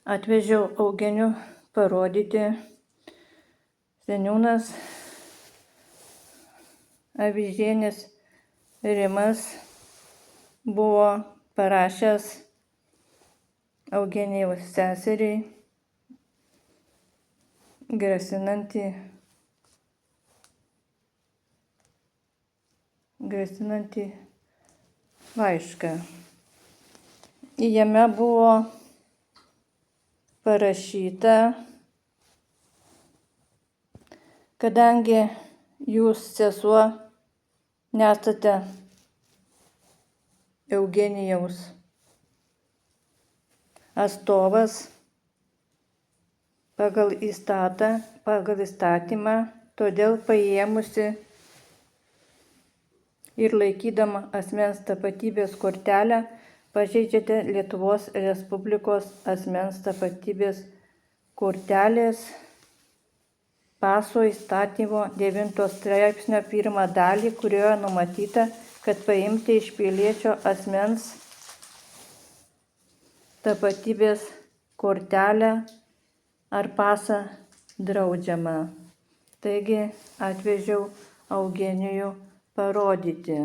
Atvežiau Eugenijų parodyti. Seniūnas Avižienės Rimas buvo parašęs Eugenijaus seseriai grasinantį laišką. Jame buvo parašyta, kadangi jūs, sesuo, nesate Eugenijaus atstovas pagal įstatymą, todėl paėmusi ir laikydama asmens tapatybės kortelę pažeidžiate Lietuvos Respublikos asmens tapatybės kortelės paso įstatymo 9 straipsnio 1 dalį, kurioje numatyta, kad paimti iš piliečio asmens tapatybės kortelę ar pasą draudžiama. Taigi atvežiau Eugenijų parodyti.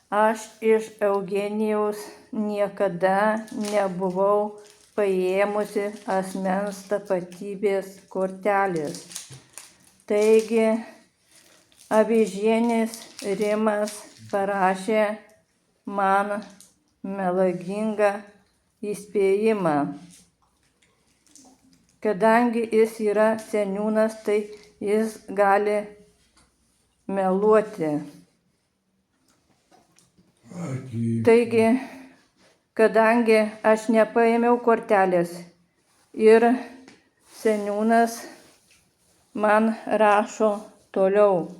Aš iš Eugenijaus niekada nebuvau paėmusi asmens tapatybės kortelės. Taigi Avižienės Rimas parašė man melagingą įspėjimą. Kadangi jis yra seniūnas, tai jis gali meluoti. Taigi, kadangi aš nepaėmiau kortelės ir seniūnas man rašo toliau.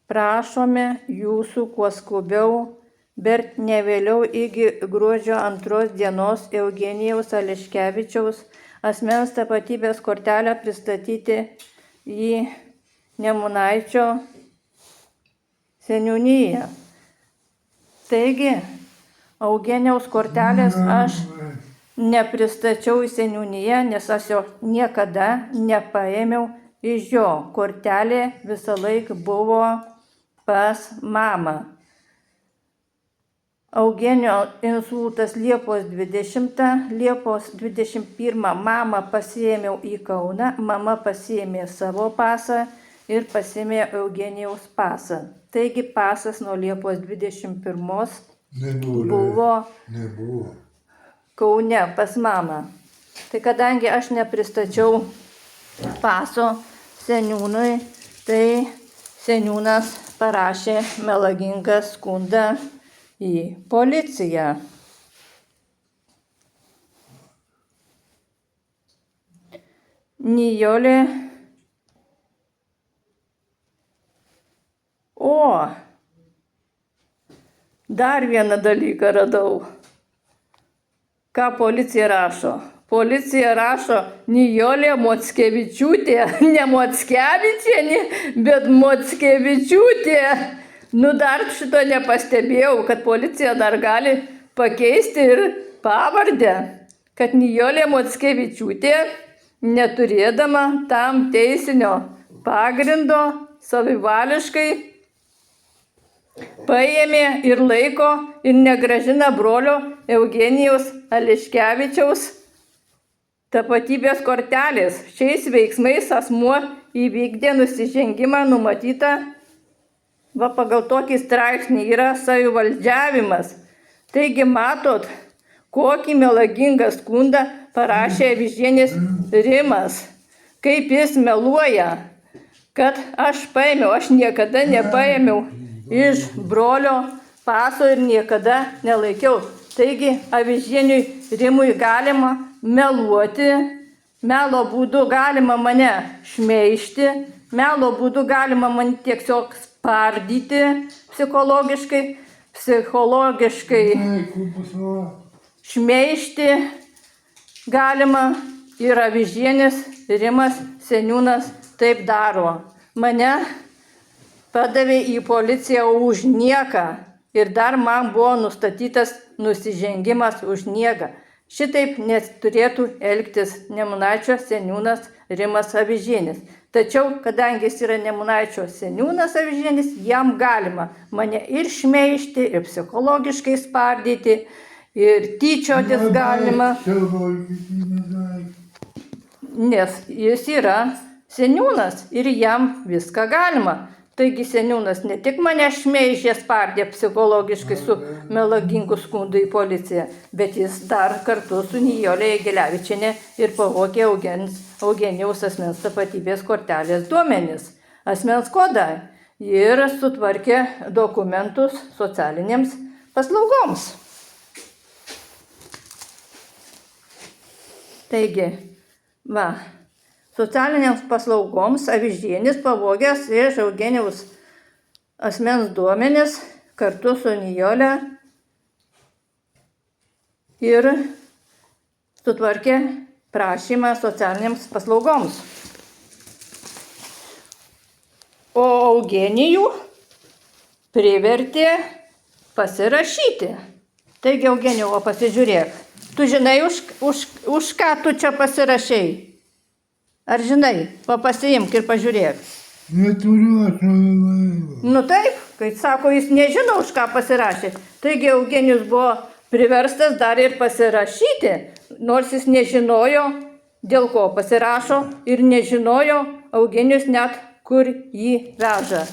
Prašome jūsų kuo skubiau, bet ne vėliau iki gruodžio 2 dienos Eugenijaus Aleškevičiaus asmens tapatybės kortelę pristatyti į Nemunaičio seniūniją. Taigi, Eugenijaus kortelės aš nepristačiau į seniūniją, nes aš jo niekada nepaėmiau iš jo. Kortelė visą laiką buvo pas mamą. Eugenijo insultas Liepos 20, Liepos 21 mamą pasiėmiau į Kauną, mama pasiėmė savo pasą ir pasiėmė Eugenijaus pasą. Taigi pasas nuo Liepos 21 buvo Kaune pas mamą. Tai kadangi aš nepristačiau paso seniūnui, tai seniūnas parašė melagingą skundą į policiją. Nijolė. O, dar vieną dalyką radau. Ką policija rašo? Policija rašo Nijolė Mockevičiūtė, ne Mockevičienė, bet Mockevičiūtė. Dar šito nepastebėjau, kad policija dar gali pakeisti ir pavardę, kad Nijolė Mockevičiūtė, neturėdama tam teisinio pagrindo, savivališkai paėmė ir laiko ir negrąžina brolio Eugenijaus Aleškevičiaus tapatybės kortelės. Šiais veiksmais asmuo įvykdė nusižengimą numatytą pagal tokį straipsnį, yra savivaldžiavimas. Taigi matot, kokį melagingą skundą parašė Avižienės Rimas. Kaip jis meluoja, kad aš paėmiau, aš niekada nepaėmiau iš brolio paso ir niekada nelaikiau. Taigi Avižieniui Rimui galima meluoti, melo būdu galima mane šmeižti, melo būdu galima mane tiesiog spardyti psichologiškai šmeižti galima ir Avižienės Rimas seniūnas taip daro. Mane padavė į policiją už nieką ir dar man buvo nustatytas nusižengimas už nieką. Šitaip neturėtų elgtis Nemunaičio seniūnas Rimas Avižėnis. Tačiau, kadangi jis yra Nemunaičio seniūnas Avižėnis, jam galima mane ir šmeižti, ir psichologiškai spardyti, ir tyčiotis galima. Nes jis yra seniūnas ir jam viską galima. Taigi seniūnas ne tik mane šmeižė, spardė psichologiškai su melagingu skundu į policiją, bet jis dar kartu su Nijole Jagelavičiene ir pavogė Eugenijaus asmens tapatybės kortelės duomenis, asmens kodą ir sutvarkė dokumentus socialinėms paslaugoms. Taigi, socialinėms paslaugoms Avižėnis pavogęs iš Eugenijaus asmens duomenis kartu su Nijole ir sutvarkė prašymą socialinėms paslaugoms. O Eugenijų privertė pasirašyti. Taigi, Eugenijau, pasižiūrėk, tu žinai, už ką tu čia pasirašei? Ar žinai? Pasiimk ir pažiūrėk. Neturiu aš laivą. Nu taip, kai sako, jis nežino, už ką pasirašė. Taigi Eugenijus buvo priverstas dar ir pasirašyti, nors jis nežinojo, dėl ko pasirašo ir nežinojo Eugenijus net, kur jį veža.